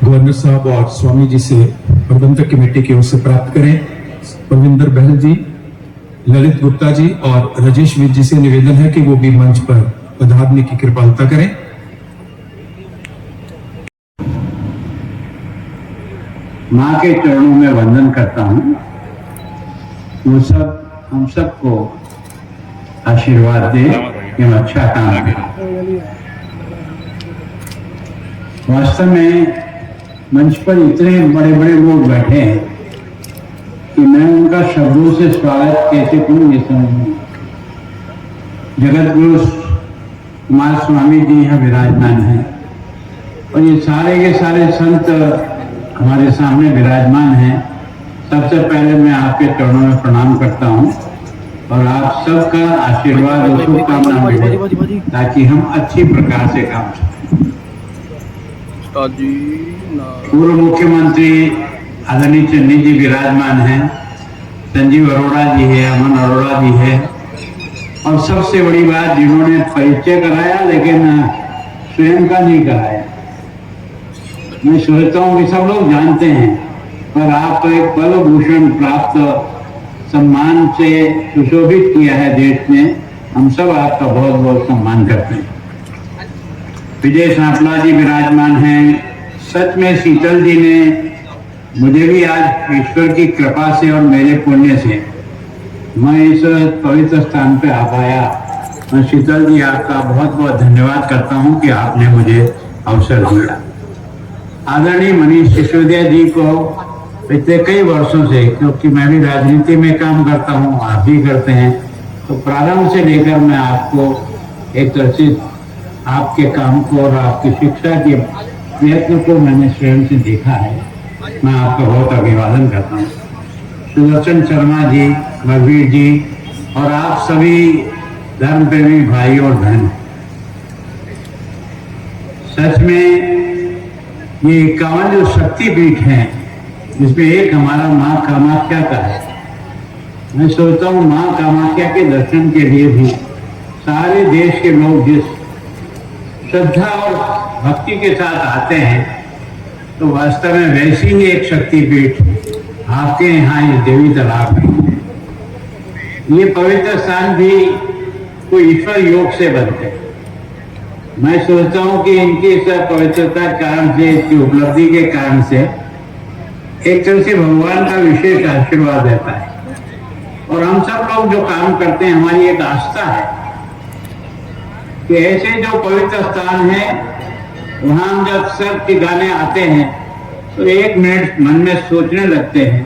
Governor साहब और स्वामी जी से प्रबंधक कमेटी की ओर से प्राप्त करें। प्रविंदर बहल जी, ललित गुप्ता जी और राजेश विज जी से निवेदन है कि वो भी मंच पर पधारने की कृपालता करें। माँ के चरणों में वंदन करता हूँ। वो सब हम सबको आशीर्वाद दे कि हम अच्छा काम करें। वास्तव में मंच पर इतने बड़े बड़े लोग बैठे हैं कि मैं उनका शब्दों से स्वागत कैसे करूं ये समझ। जगत गुरु कुमार स्वामी जी यहाँ विराजमान हैं और ये सारे के सारे संत हमारे सामने विराजमान हैं। सबसे पहले मैं आपके चरणों में प्रणाम करता हूँ और आप सबका आशीर्वाद और शुभकामना मिले ताकि हम अच्छी प्रकार से काम करें। पूर्व मुख्यमंत्री आदरणीय चन्नी जी विराजमान हैं, संजीव अरोड़ा जी है, अमन अरोड़ा जी है और सबसे बड़ी बात जिन्होंने परिचय कराया लेकिन स्वयं का नहीं कराया। मैं सोचता हूँ कि सब लोग जानते हैं पर आपको एक पद्म भूषण प्राप्त सम्मान से सुशोभित किया है देश ने। हम सब आपका बहुत बहुत सम्मान करते हैं। विजय सांपला जी विराजमान हैं। सच में शीतल जी ने मुझे भी आज ईश्वर की कृपा से और मेरे पुण्य से मैं इस पवित्र स्थान पे आ पाया। मैं शीतल जी आपका बहुत बहुत धन्यवाद करता हूं कि आपने मुझे अवसर दिया। आदरणीय मनीष सिसोदिया जी को पिछले कई वर्षों से, क्योंकि मैं भी राजनीति में काम करता हूं, आप भी करते हैं, तो प्रारंभ से लेकर मैं आपको एक तरह से आपके काम को और आपकी शिक्षा के प्रयत्न को मैंने स्वयं से देखा है। मैं आपका बहुत अभिवादन करता हूँ। सुदर्शन शर्मा जी, रघुवीर जी और आप सभी धर्म प्रेमी भाई और बहन, सच में ये 51 जो शक्तिपीठ हैं जिसमें एक हमारा माँ कामाख्या का है। मैं सोचता हूँ माँ कामाख्या के दर्शन के लिए भी सारे देश के लोग जिस श्रद्धा और भक्ति के साथ आते हैं तो वास्तव में वैसी ही एक शक्तिपीठ आपके यहाँ इस देवी तालाब में। ये पवित्र स्थान भी कोई ईश्वर योग से बनते हैं। मैं सोचता हूँ कि इनकी इस पवित्रता के कारण से, इसकी उपलब्धि के कारण से एक तरह से भगवान का विशेष आशीर्वाद रहता है। और हम सब लोग जो काम करते हैं, हमारी एक आस्था है कि ऐसे जो पवित्र स्थान है वहां हम जब सब के गाने आते हैं तो एक मिनट मन में सोचने लगते हैं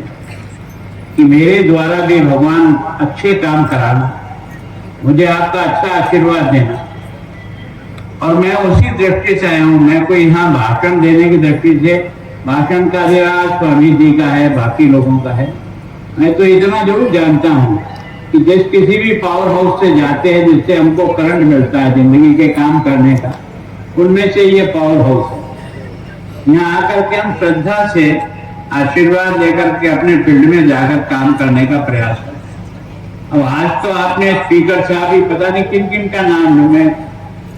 कि मेरे द्वारा भी भगवान अच्छे काम कराना, मुझे आपका अच्छा आशीर्वाद देना। और मैं उसी दृष्टि से आया हूँ। मैं कोई यहाँ भाषण देने की दृष्टि से, भाषण का अधिराज स्वामी जी का है, बाकी लोगों का है। मैं तो इतना जरूर जानता हूँ कि जिस किसी भी पावर हाउस से जाते हैं जिससे हमको करंट मिलता है जिंदगी के काम करने का, उनमें से ये पावर हाउस है। यहाँ आकर के हम श्रद्धा से आशीर्वाद लेकर के अपने फील्ड में जाकर काम करने का प्रयास करते। अब आज तो आपने स्पीकर साहब ही पता नहीं किन किन का नाम लूं, मैं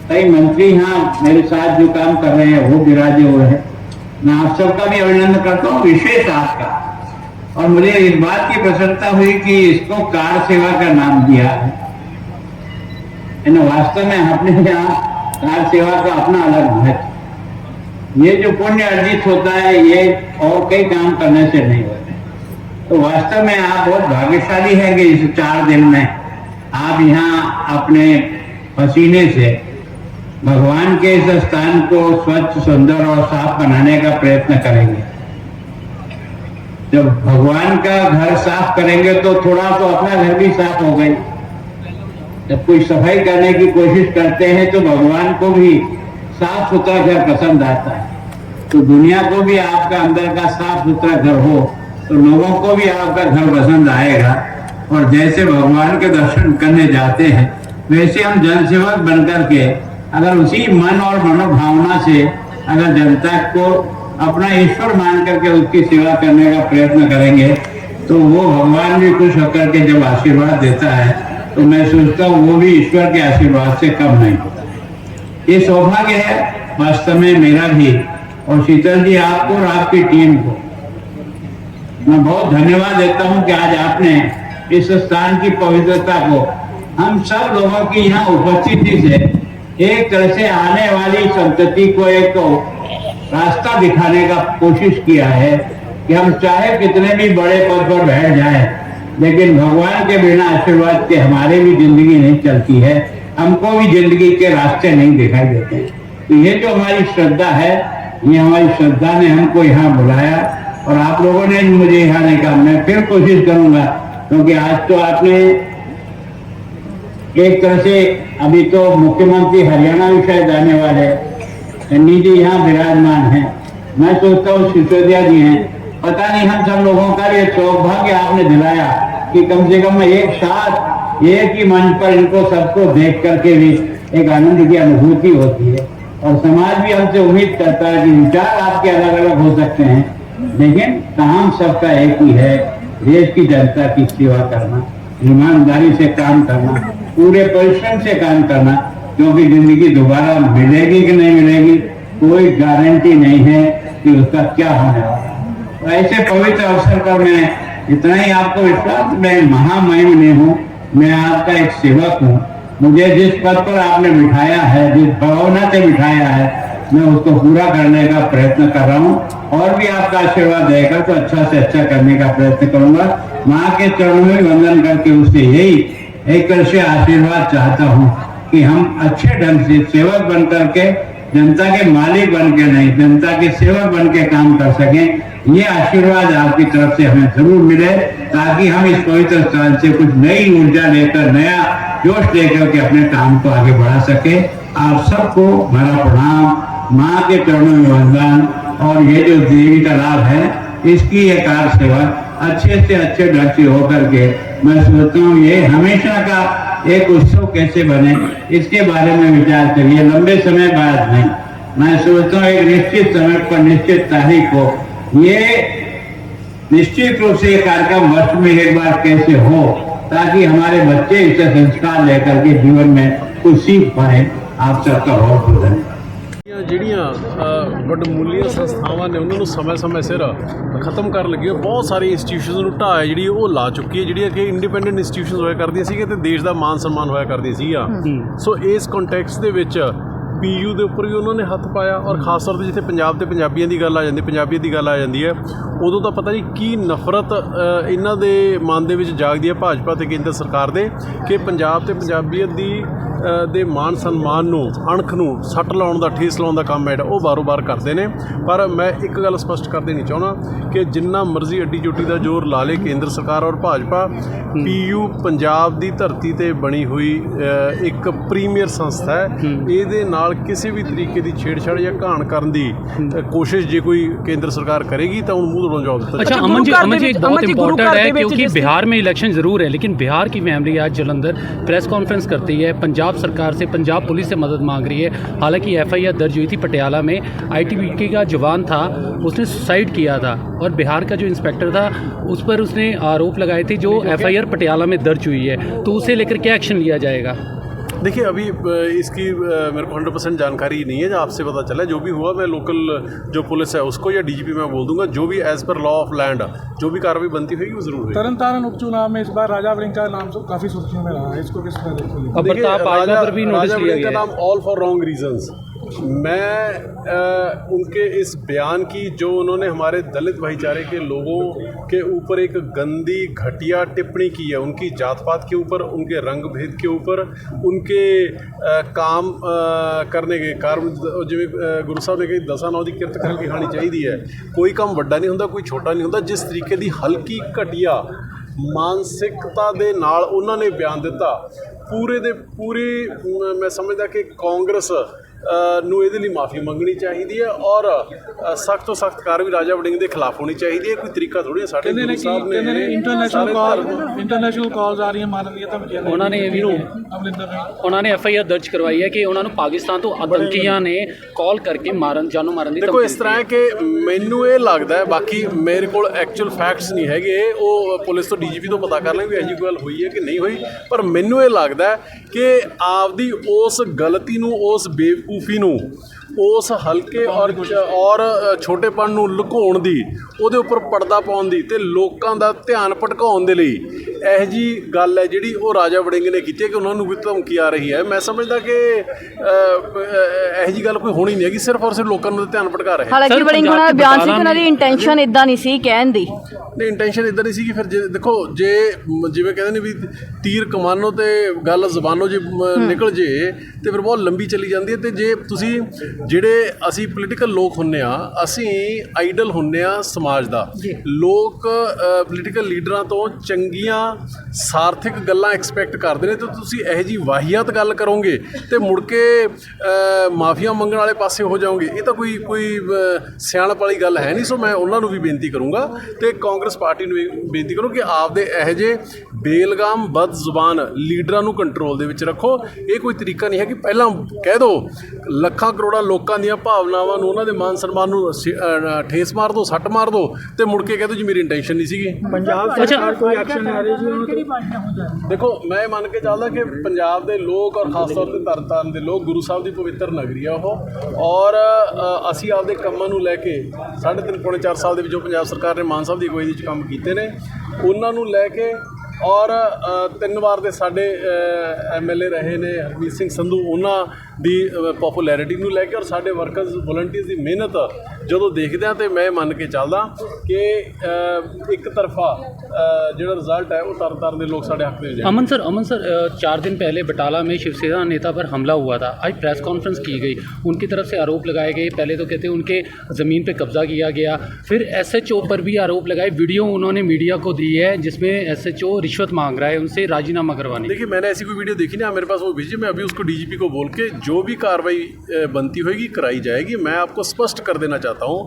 कई मंत्री यहाँ मेरे साथ जो काम कर रहे हैं वो विराजे हुए हैं। मैं आप सबका भी अभिनंदन करता हूँ, विशेष आपका। और मुझे इस बात की प्रसन्नता हुई कि इसको कार सेवा का नाम दिया है। वास्तव में अपने यहाँ कार सेवा का अपना अलग महत्व। ये जो पुण्य अर्जित होता है ये और कई काम करने से नहीं होते। तो वास्तव में आप बहुत भाग्यशाली हैं कि इस 4 दिन में आप यहाँ अपने पसीने से भगवान के इस स्थान को स्वच्छ, सुंदर और साफ बनाने का प्रयत्न करेंगे। जब भगवान का घर साफ करेंगे तो थोड़ा तो अपना घर भी साफ हो गई। जब कोई सफाई करने की कोशिश करते हैं तो भगवान को भी साफ सुथरा घर पसंद आता है। तो दुनिया को भी आपका अंदर का साफ सुथरा घर हो तो लोगों को भी आपका घर पसंद आएगा। और जैसे भगवान के दर्शन करने जाते हैं वैसे हम जनसेवक बनकर के अगर उसी मन और मनोभावना से अगर जनता को अपना ईश्वर मान करके उसकी सेवा करने का प्रयत्न करेंगे तो वो भगवान भी खुश होकर के जब आशीर्वाद देता है तो मैं सोचता हूँ वो भी ईश्वर के आशीर्वाद से कम नहीं होता। ये सौभाग्य है वास्तव में मेरा भी और शीतल जी आपको और आपकी टीम को मैं बहुत धन्यवाद देता हूँ कि आज आपने इस स्थान की पवित्रता को हम सब लोगों की यहाँ उपस्थिति से एक तरह से आने वाली संतति को एक रास्ता दिखाने का कोशिश किया है कि हम चाहे कितने भी बड़े पद पर बैठ जाएं, लेकिन भगवान के बिना आशीर्वाद के हमारी भी जिंदगी नहीं चलती है, हमको भी जिंदगी के रास्ते नहीं दिखाई देते। तो ये जो हमारी श्रद्धा है, ये हमारी श्रद्धा ने हमको यहाँ बुलाया और आप लोगों ने मुझे यहाँ नहीं कहा। मैं फिर कोशिश करूंगा क्योंकि आज तो आपने एक तरह से अभी तो मुख्यमंत्री हरियाणा भी शायद आने वाले चन्नी जी यहाँ विराजमान हैं। मैं सोचता हूँ सिसोदिया जी हैं। पता नहीं हम सब लोगों का ये सौभाग्य आपने दिलाया कि कम से कम एक साथ एक ही मंच पर इनको सबको देख करके भी एक आनंद की अनुभूति होती है। और समाज भी हमसे उम्मीद करता है कि विचार आपके अलग अलग हो सकते हैं लेकिन काम सबका एक ही है, देश की जनता की सेवा करना, ईमानदारी से काम करना, पूरे परिश्रम से काम करना, क्योंकि जिंदगी दोबारा मिलेगी कि नहीं मिलेगी कोई गारंटी नहीं है कि उसका क्या होने वाला। तो ऐसे पवित्र अवसर पर मैं इतना ही आपको विश्वास, मैं महामहिम नहीं हूँ, मैं आपका एक सेवक हूँ। मुझे जिस पद पर आपने बिठाया है, जिस भावना से बिठाया है, मैं उसको पूरा करने का प्रयत्न कर रहा हूँ और भी आपका आशीर्वाद देगा तो अच्छा से अच्छा करने का प्रयत्न करूंगा। माँ के चरणों में वंदन करके उससे यही एक तरह से आशीर्वाद चाहता हूँ कि हम अच्छे ढंग से सेवक बन करके जनता के मालिक बन के नहीं, जनता के सेवक बन के काम कर सकें। ये आशीर्वाद आपकी तरफ से हमें जरूर मिले ताकि हम इस पवित्र स्थान से कुछ नई ऊर्जा लेकर, नया जोश लेकर के अपने काम को आगे बढ़ा सके। आप सबको मेरा प्रणाम, माँ के चरणों में वंदन और ये जो देवी का लाभ है इसकी ये कार सेवा अच्छे से अच्छे ढंग से होकर के मैं सोचता हूँ ये हमेशा का एक उत्सव कैसे बने इसके बारे में विचार करिए, लंबे समय बाद नहीं। मैं सोचता हूँ एक निश्चित समय पर, निश्चित तारीख को ये निश्चित रूप से ये कार्यक्रम वर्ष में एक बार कैसे हो ताकि हमारे बच्चे इससे संस्कार लेकर के जीवन में कुछ सीख पाए। आप सबका बहुत बहुत धन्यवाद। ਜਿਹੜੀਆਂ ਵਡਮੁੱਲੀਆਂ ਸੰਸਥਾਵਾਂ ਨੇ ਉਹਨਾਂ ਨੂੰ ਸਮੇਂ-ਸਮੇਂ ਸਿਰ ਖਤਮ ਕਰਨ ਲੱਗੀਆਂ। ਬਹੁਤ ਸਾਰੇ ਇੰਸਟੀਟਿਊਸ਼ਨਸ ਨੂੰ ਢਾਹ ਹੈ ਜਿਹੜੀ ਉਹ ਲਾ ਚੁੱਕੀ ਹੈ, ਜਿਹੜੀਆਂ ਕਿ ਇੰਡੀਪੈਂਡੈਂਟ ਇੰਸਟੀਟਿਊਸ਼ਨਸ ਹੋਇਆ ਕਰਦੀਆਂ ਸੀਗੀਆਂ ਤੇ ਦੇਸ਼ ਦਾ ਮਾਨ ਸਨਮਾਨ ਹੋਇਆ ਕਰਦੀਆਂ ਸੀਗੀਆਂ। ਸੋ ਇਸ ਕੰਟੈਕਸਟ ਦੇ ਵਿੱਚ ਪੀਯੂ ਦੇ ਉੱਪਰ ਵੀ ਉਹਨਾਂ ਨੇ ਹੱਥ ਪਾਇਆ ਔਰ ਖਾਸ ਤੌਰ 'ਤੇ ਜਿੱਥੇ ਪੰਜਾਬ ਤੇ ਪੰਜਾਬੀਆਂ ਦੀ ਗੱਲ ਆ ਜਾਂਦੀ, ਪੰਜਾਬੀਅਤ ਦੀ ਗੱਲ ਆ ਜਾਂਦੀ ਹੈ, ਉਦੋਂ ਤਾਂ ਪਤਾ ਨਹੀਂ ਕੀ ਨਫ਼ਰਤ ਇਹਨਾਂ ਦੇ ਮਨ ਦੇ ਵਿੱਚ ਜਾਗਦੀ ਹੈ ਭਾਜਪਾ ਤੇ ਕੇਂਦਰ ਸਰਕਾਰ ਦੇ ਕਿ ਪੰਜਾਬ ਤੇ ਪੰਜਾਬੀਅਤ ਦੇ ਮਾਨ ਸਨਮਾਨ ਨੂੰ, ਅਣਖ ਨੂੰ ਸੱਟ ਲਾਉਣ ਦਾ, ਠੇਸ ਲਾਉਣ ਦਾ ਕੰਮ ਹੈ ਜਿਹੜਾ ਉਹ ਬਾਰੋ-ਬਾਰ ਕਰਦੇ ਨੇ। ਪਰ ਮੈਂ ਇੱਕ ਗੱਲ ਸਪਸ਼ਟ ਕਰ ਦੇਣੀ ਚਾਹੁੰਦਾ ਕਿ ਜਿੰਨਾ ਮਰਜ਼ੀ ਅੱਡੀ ਚੋਟੀ ਦਾ ਜ਼ੋਰ ਲਾ ਲੇ ਕੇਂਦਰ ਸਰਕਾਰ ਔਰ ਭਾਜਪਾ, ਪੀਯੂ ਪੰਜਾਬ ਦੀ ਧਰਤੀ 'ਤੇ ਬਣੀ ਹੋਈ ਇੱਕ ਪ੍ਰੀਮੀਅਰ ਸੰਸਥਾ ਹੈ। ਇਹਦੇ ਨਾਲ ਕਿਸੇ ਵੀ ਤਰੀਕੇ ਦੀ ਛੇੜਛਾੜ ਜਾਂ ਘਾਣ ਕਰਨ ਦੀ ਕੋਸ਼ਿਸ਼ ਜੇ ਕੋਈ केंद्र सरकार करेगी तो उन मुंह तोड़ों जवाब देता। अच्छा अमन जी एक बहुत इंपॉर्टेंट है क्योंकि बिहार में इलेक्शन ज़रूर है लेकिन बिहार की फैमिली आज जलंधर प्रेस कॉन्फ्रेंस करती है, पंजाब सरकार से, पंजाब पुलिस से मदद मांग रही है। हालांकि FIR दर्ज हुई थी पटियाला में, ITBP का जवान था, उसने सुसाइड किया था और बिहार का जो इंस्पेक्टर था उस पर उसने आरोप लगाए थे जो FIR पटियाला में दर्ज हुई है, तो उसे लेकर क्या एक्शन लिया जाएगा? देखिए अभी इसकी मेरे को 100% जानकारी नहीं है, जो आपसे पता चला जो भी हुआ मैं लोकल जो पुलिस है उसको या DGP में बोल दूंगा, जो भी as per law of land जो भी कार्रवाई बनती होगी वो जरूर होगी। तरनतारन उपचुनाव में इस बार राजा वड़िंग का नाम तो काफी सुर्खियों में रहा है, इसको किस तरह देखोगे? अब प्रताप बाजवा पर भी नोटिस लिया गया है। नाम ऑल फॉर रॉन्ग रीजंस, मैं उनके इस बयान की, जो उन्होंने हमारे दलित भाईचारे के लोगों के ऊपर एक गंदी घटिया टिप्पणी की है, उनकी जात पात के ऊपर, उनके रंग भेद के ऊपर, उनके काम करने के कारण, जिवें गुरु साहब ने कही दसा नौ की किरत करके खानी चाहिए है। कोई काम वड्डा नहीं होंदा, कोई छोटा नहीं होंदा। जिस तरीके की हल्की घटिया मानसिकता ਦੇ ਨਾਲ ਉਹਨਾਂ ਨੇ ਬਿਆਨ ਦਿੱਤਾ, ਪੂਰੇ ਦੇ ਪੂਰੀ ਮੈਂ ਸਮਝਦਾ ਕਿ ਕਾਂਗਰਸ ਨੂੰ ਇਹਦੇ ਲਈ ਮਾਫੀ ਮੰਗਣੀ ਚਾਹੀਦੀ ਹੈ ਔਰ ਸਖਤ ਤੋਂ ਸਖਤ ਕਾਰਵਾਈ ਰਾਜਾ ਵੜਿੰਗ ਦੇ ਖਿਲਾਫ ਹੋਣੀ ਚਾਹੀਦੀ ਹੈ। ਕੋਈ ਤਰੀਕਾ ਥੋੜ੍ਹੀ ਹੈ। ਸਾਡੇ ਗੁਰੂ ਸਾਹਿਬ ਨੇ ਇੰਟਰਨੈਸ਼ਨਲ ਕਾਲਸ ਆ ਰਹੀਆਂ ਮਾਨਵੀਅਤ ਧਮਕੀਆਂ ਉਹਨਾਂ ਨੇ ਇਹ ਵੀ ਉਹਨਾਂ ਨੇ FIR ਦਰਜ ਕਰਵਾਈ ਹੈ ਕਿ ਉਹਨਾਂ ਨੂੰ ਪਾਕਿਸਤਾਨ ਤੋਂ ਆਤੰਕੀਆਂ ਨੇ ਕਾਲ ਕਰਕੇ ਜਾਨੋਂ ਮਾਰਨ ਦੀ ਦੇਖੋ ਇਸ ਤਰ੍ਹਾਂ ਹੈ ਕਿ ਮੈਨੂੰ ਇਹ ਲੱਗਦਾ ਹੈ, ਬਾਕੀ ਮੇਰੇ ਕੋਲ ਐਕਚੁਅਲ ਫੈਕਟਸ ਨਹੀਂ ਹੈਗੇ, ਉਹ ਪੁਲਿਸ ਤੋਂ DGP ਤੋਂ ਪਤਾ ਕਰ ਲੈਣਗੇ ਵੀ ਇਹੋ ਜਿਹੀ ਗੱਲ ਹੋਈ ਹੈ ਕਿ ਨਹੀਂ ਹੋਈ, ਪਰ ਮੈਨੂੰ ਇਹ ਲੱਗਦਾ ਹੈ ਕਿ ਆਪਦੀ ਉਸ ਗਲਤੀ ਨੂੰ, ਉਸ ਬੇਵਕੂਫੀ ਨੂੰ, ਉਸ ਹਲਕੇ ਔਰ ਛੋਟੇਪਣ ਨੂੰ ਲੁਕਾਉਣ ਦੀ, ਉਹਦੇ ਉੱਪਰ ਪਰਦਾ ਪਾਉਣ ਦੀ ਤੇ ਲੋਕਾਂ ਦਾ ਧਿਆਨ ਭਟਕਾਉਣ ਦੇ ਲਈ ਇਹੋ ਜਿਹੀ ਗੱਲ ਹੈ ਜਿਹੜੀ ਉਹ ਰਾਜਾ ਵੜਿੰਗ ਨੇ ਕੀਤੀ ਹੈ ਕਿ ਉਹਨਾਂ ਨੂੰ ਵੀ ਧਮਕੀ ਆ ਰਹੀ ਹੈ। ਮੈਂ ਸਮਝਦਾ ਕਿ ਇਹੋ ਜਿਹੀ ਗੱਲ ਕੋਈ ਹੋਣੀ ਨਹੀਂ ਹੈਗੀ, ਸਿਰਫ ਔਰ ਸਿਰਫ ਲੋਕਾਂ ਨੂੰ ਧਿਆਨ ਭਟਕਾ ਰਹੇ। ਹਾਲਾਂਕਿ ਵੜਿੰਗ ਉਹਨਾਂ ਦਾ ਬਿਆਨ ਸੀ ਕਿ ਉਹਨਾਂ ਦੀ ਇੰਟੈਂਸ਼ਨ ਇਦਾਂ ਨਹੀਂ ਸੀ ਕਹਿਣ ਦੀ। ਨਹੀਂ, ਇੰਟੈਂਸ਼ਨ ਇਦਾਂ ਨਹੀਂ ਸੀ ਕਿ ਫਿਰ ਦੇਖੋ ਜੇ ਜਿਵੇਂ ਕਹਿੰਦੇ ਨੇ ਵੀ ਤੀਰ ਕਮਾਨੋ ਤੇ ਗੱਲ ਜ਼ਬਾਨੋਂ ਜੇ ਨਿਕਲ ਜੇ ਤੇ ਫਿਰ ਬਹੁਤ ਲੰਬੀ ਚਲੀ ਜਾਂਦੀ ਹੈ। ਤੇ ਜੇ ਤੁਸੀਂ ਜਿਹੜੇ ਅਸੀਂ ਪੋਲੀਟੀਕਲ ਲੋਕ ਹੁੰਦੇ ਆ, ਅਸੀਂ ਆਈਡਲ ਹੁੰਦੇ ਆ ਸਮਾਜ ਦਾ। ਲੋਕ ਪੋਲੀਟੀਕਲ ਲੀਡਰਾਂ ਤੋਂ ਚੰਗੀਆਂ ਸਾਰਥਿਕ ਗੱਲਾਂ ਐਕਸਪੈਕਟ ਕਰਦੇ ਨੇ, ਤੇ ਤੁਸੀਂ ਇਹੋ ਜਿਹੀ ਵਾਹੀਆਤ ਗੱਲ ਕਰੋਗੇ ਤੇ ਮੁੜ ਕੇ ਮਾਫੀਆ ਮੰਗਣ ਵਾਲੇ ਪਾਸੇ ਹੋ ਜਾਓਗੇ। ਇਹ ਤਾਂ ਕੋਈ ਸਿਆਣਪ ਵਾਲੀ ਗੱਲ ਹੈ ਨਹੀਂ। ਸੋ ਮੈਂ ਉਹਨਾਂ ਨੂੰ ਵੀ ਬੇਨਤੀ ਕਰੂੰਗਾ ਤੇ ਕਾਂਗਰਸ ਪਾਰਟੀ ਨੂੰ ਵੀ ਬੇਨਤੀ ਕਰੂੰ ਕਿ ਆਪਦੇ ਇਹੋ ਜਿਹੇ ਬੇਲਗਾਮ ਬਦ ਜ਼ੁਬਾਨ ਲੀਡਰਾਂ ਨੂੰ ਕੰਟਰੋਲ ਦੇ ਵਿੱਚ ਰੱਖੋ। ਇਹ ਕੋਈ ਤਰੀਕਾ ਨਹੀਂ ਹੈ ਕਿ ਪਹਿਲਾਂ ਕਹਿ ਦਿਓ ਲੱਖਾਂ ਕਰੋੜਾਂ ਲੋਕਾਂ ਦੀਆਂ ਭਾਵਨਾਵਾਂ ਨੂੰ, ਉਹਨਾਂ ਦੇ ਮਾਨ ਸਨਮਾਨ ਨੂੰ ਠੇਸ ਮਾਰ ਦਿਓ, ਸੱਟ ਮਾਰ ਦਿਓ ਤੇ ਮੁੜ ਕੇ ਕਹਿ ਦਿਓ ਜੀ ਮੇਰੀ ਇੰਟੈਂਸ਼ਨ ਨਹੀਂ ਸੀਗੀ। ਪੰਜਾਬ ਸਰਕਾਰ ਕੋਈ ਐਕਸ਼ਨ ਨਹੀਂ ਆ ਰਹੀ ਜੀ, ਉਹਨਾਂ ਕਿਹੜੀ ਪਾਰਟੀਆਂ ਹੋ ਜਾਣ। ਦੇਖੋ ਮੈਂ ਮੰਨ ਕੇ ਚੱਲਦਾ ਕਿ ਪੰਜਾਬ ਦੇ ਲੋਕ ਔਰ ਖਾਸ ਤੌਰ ਤੇ ਤਰਨਤਾਰਨ ਦੇ ਲੋਕ, ਗੁਰੂ ਸਾਹਿਬ ਦੀ ਪਵਿੱਤਰ ਨਗਰੀ ਆ ਉਹ, ਔਰ ਅਸੀਂ ਆਪਦੇ ਕੰਮਾਂ ਨੂੰ ਲੈ ਕੇ 3.5 ਪੌਣੇ 4 ਸਾਲ ਦੇ ਵਿੱਚ ਜੋ ਪੰਜਾਬ ਸਰਕਾਰ ਨੇ ਮਾਨ ਸਾਹਿਬ ਦੀ ਅਗਵਾਈ ਵਿੱਚ ਕੰਮ ਕੀਤੇ ਨੇ, ਉਹਨਾਂ ਨੂੰ ਲੈ ਕੇ ਔਰ 3 ਵਾਰ ਦੇ ਸਾਡੇ MLA ਰਹੇ ਨੇ ਹਰਮੀਤ ਸਿੰਘ ਸੰਧੂ, ਉਹਨਾਂ ਦੀ ਪੋਪੂਲੈਰਿਟੀ ਨੂੰ ਲੈ ਕੇ ਔਰ ਸਾਡੇ ਵਰਕਰਸ ਵਲੰਟੀਅਰਸ ਦੀ ਮਿਹਨਤ ਜਦੋਂ ਦੇਖਦੇ ਹਾਂ ਤੇ ਮੈਂ ਮੰਨ ਕੇ ਚੱਲਦਾ ਕਿ ਇੱਕ ਤਰਫਾ ਜਿਹੜਾ रिजल्ट है वो तरन के लोग साढ़े हक में। अमन सर 4 दिन पहले बटाला में शिवसेना नेता पर हमला हुआ था। आज प्रेस कॉन्फ्रेंस की गई, उनकी तरफ से आरोप लगाए गए। पहले तो कहते उनके ज़मीन पे कब्जा किया गया, फिर SHO पर भी आरोप लगाए। वीडियो उन्होंने मीडिया को दी है जिसमें SHO रिश्वत मांग रहा है उनसे राजीनामा करवाने। देखिए मैंने ऐसी कोई वीडियो देखी ना, मेरे पास वो भेजी, मैं अभी उसको DGP को बोल के जो भी कार्रवाई बनती होगी कराई जाएगी। मैं आपको स्पष्ट कर देना चाहता हूँ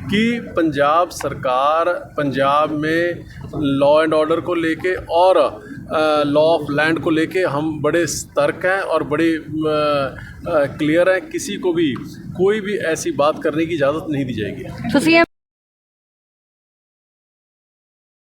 कि पंजाब सरकार पंजाब में लॉ एंड ऑर्डर को लेके और लॉ ऑफ लैंड को लेके हम बड़े सतर्क हैं और बड़े क्लियर हैं। किसी को भी कोई भी ऐसी बात करने की इजाज़त नहीं दी जाएगी।